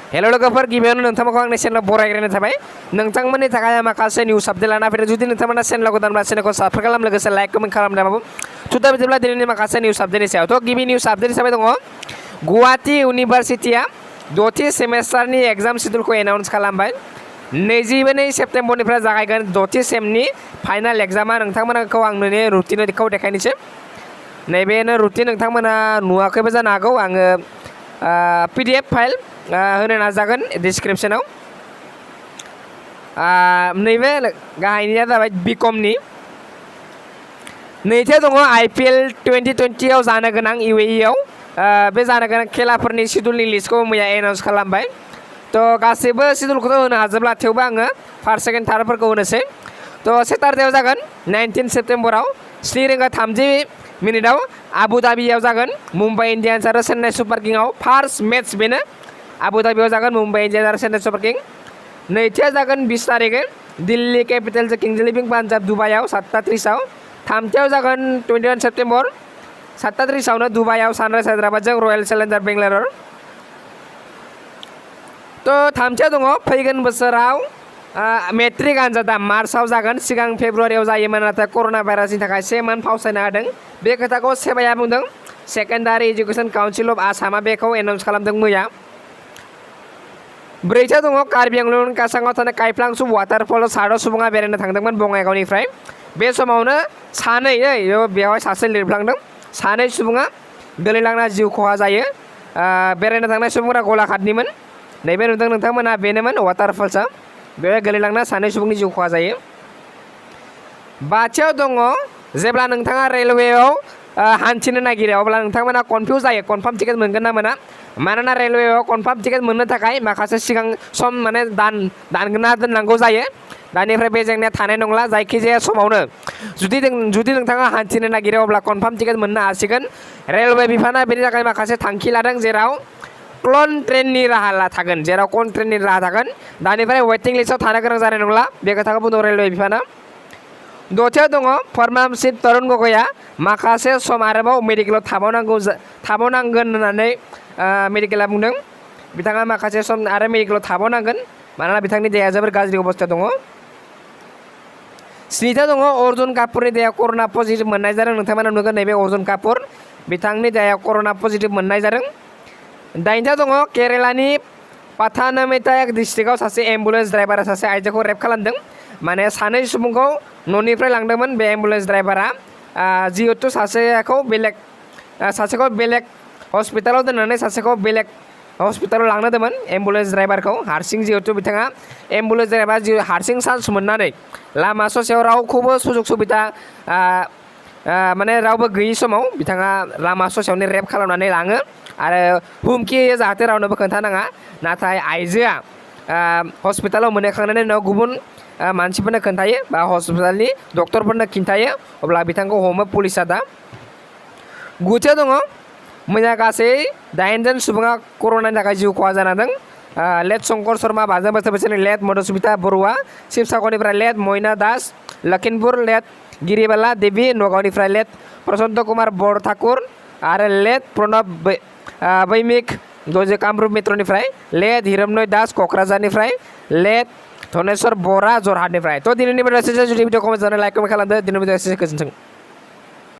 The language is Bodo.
हेल' लोगोफोर गिबियावनो नोंथांमोनखौ आंनि चेनेलाव बरायग्रोनाय थाबाय नोंथांमोननि थाखाय माखासे निउस आपडेट लाना फैदों जुदि नोंथांमोना चेनेलाव गोदानब्ला चेनेलखौ साबस्क्राइब खालाम लोगोसे लाइक कमेन्ट खालामनाबाबो दा बिदिब्ला दिनैनि माखासे निउस आपडेटनि सायावथ' गिबि निउस आपडेट हिसाबै दङ गुवाहाटी इउनिभार्सिटिया 6थि सेमेस्टारनि एग्जाम शिड्युलखौ एनाउन्स खालामबाय 22 सेप्तेम्बरनिफ्राय जागायगोन 6थि सेमनि फाइनाल एग्जामा नोंथांमोनखौ आं नोंनि रुटिनखौ देखायनोसै नैबेनो रुटिन नोंथांमोना नुवाखैबो जानो हागौ आङो PDF फाइल होनो नाजागोन डिसक्रिप्शनाव नैबे गाहायनिया जाबाय बिकमनि नैथियाव दङ IPL 2020 आव जानो गोनां UAE आव बे जानो गोनां खेलाफोरनि शिड्युलनि लिस्टखौ मैया एनाउन्स खालामबाय थ' गासैबो शिड्युलखौथ' होनो हाजोबला थेवबो आङो फार्स्ट सेकेन्ड थार्डफोरखौ होनोसै थ' सेटारडेआव जागोन 19 सेप्तेम्बराव 3:30 आबुधाबियाव जागोन मुम्बाइ इन्डियान्स आरो चेन्नाइ सुपार किंआव फार्स्ट मेट्च बेनो आबुधाबियाव जागोन मुम्बाइ इन्डियान्स आरो चेन्नाइ सुपार किं नैथिया जागोन 20 तारिखै Delhi Capitals Kings eleven Punjab दुबाइआव 7:30 आव थामथियाव जागोन 21 सेप्तेम्बर 7:30 आवनो दुबाइआव सानराइज हायद्राबादजों रयेल चेलेन्जार बेंगालुरु थ' थामथियाव दङ फैगोन बोसोराव मेट्रिक आनजादा मार्चआव जागोन सिगां फेब्रुवारियाव जायोमोन नाथाय कर'ना भाइरासनि थाखाय 1 मान्थ फावसायना होदों बे खोथाखौ सेबाया बुंदों सेकेन्डारि एजुकेसन काउन्सिल अफ आसामा बेखौ एनाउन्स खालामदों मैया ब्रैथियाव दङ कार्बि आंलं कासाङाव थानाय काइफ्लांसु वाटारफल साद' सुबुङा बेरायनो थांदोंमोन बङाइगावनिफ्राय बे समावनो सानै बेवहाय सासे लिरफ्लांदों सानै सुबुङा गोलैलांना जिउ खहा जायो बेरायनो थांनाय सुबुंफोरा गलाघाटनिमोन नैबे नुदों नोंथांमोना बेनोमोन वाटारफल्सआ बेवहाय गोलैलांना सानै सुबुंनि जिउ खहा जायो बाथियाव दङ जेब्ला नोंथाङा रेलवेआव हान्थिनो नागिरो अब्ला नोंथांमोना कनफिउज जायो कनफार्म टिकेट मोनगोन ना मोना मानोना रेलवेआव कनफार्म टिकेट मोननो थाखाय माखासे सिगां सम माने दानगोना दोननांगौ जायो दानिफ्राय बे जेंनाया थानाय नंला जायखिजाया समावनो जुदि नोंथाङा हान्थिनो नागिरो अब्ला कनफार्म टिकेट मोननो हासिगोन रेलवे बिफाना बेनि थाखाय माखासे थांखि लादों जेराव क्लन ट्रेननि राहा थागोन दानिफ्राय वेटिं लिस्टआव थानो गोनां जानाय नंला बे खोथाखौ बुंदों रेलवे बिफाना दथियाव दङ फार्मासिस्ट तरुण गगैआ माखासे सम आरोबाव मेडिकेलाव थाबावनांगोन होननानै मेडिकेला बुंदों बिथाङा माखासे सम आरो मेडिकेलाव थाबावनांगोन मानोना बिथांनि देहाया जोबोर गाज्रि अबस्थायाव दङ स्निथियाव दङ अर्जुन कापुरनि देहायाव कर'ना पजिटिभ मोननाय जादों नोंथांमोना नुगोन नैबे अर्जुन कापुर बिथांनि देहायाव कर'ना पजिटिभ मोननाय जादों दाइनथियाव दङ केरेलानि पाथानामथिट्टा डिस्ट्रिक्टआव सासे एम्बुलेन्स ड्राइभारा सासे आइजोखौ रेप खालामदों माने सानै सुबुंखौ न'निफ्राय लांदोंमोन बे एम्बुलेन्स ड्राइभारा जिहेतु सासेखौ बेलेग हस्पिटालाव दोननानै सासेखौ बेलेग हस्पिटालाव लांनो होदोंमोन एम्बुलेन्स ड्राइभारखौ हारसिं जिहेतु बिथाङा एम्बुलेन्स ड्राइभार हारसिं चान्स मोननानै लामा ससेयाव रावखौबो सुजुग सुबिदा माने रावबो गैयि समाव बिथाङा लामा ससेयावनो रेप खालामनानै लाङो आरो हुमखि होयो जाहाथे रावनोबो खोन्थानाङा नाथाय आइजोआ हस्पिटालाव मोनहैखांनायनि उनाव गुबुन मानसिफोरनो खोन्थायो बा हस्पिटालनि डक्टरफोरनो खिन्थायो अब्ला बिथांखौ हमो पुलिसा दा गुथियाव दङ मैया गासै 8 जन सुबुङा कर'नानि थाखाय जिउ खहा जानांदों लेट शंकर शर्मा 52 बोसोर बैसोनि लेट मधुस्मिता बरुवा शिबसागरनिफ्राय लेट मयना दास लखिमपुर लेट गिरिबाला देबी नगावनिफ्राय लेट प्रसन्त कुमार बरठाकुर आरो लेट प्रणब बैमिक कामरुप मेट्र'निफ्राय लेट हिरमनय दास क'क्राझारनिफ्राय लेट धनेश्वर बरा जरहाटनिफ्राय थ' दिनैनि भिडिअ जुदि भिडिअखौ मोजां लाइक कमेन्ट खालामदो दिनैनि भिडिअ गोजोन्थों।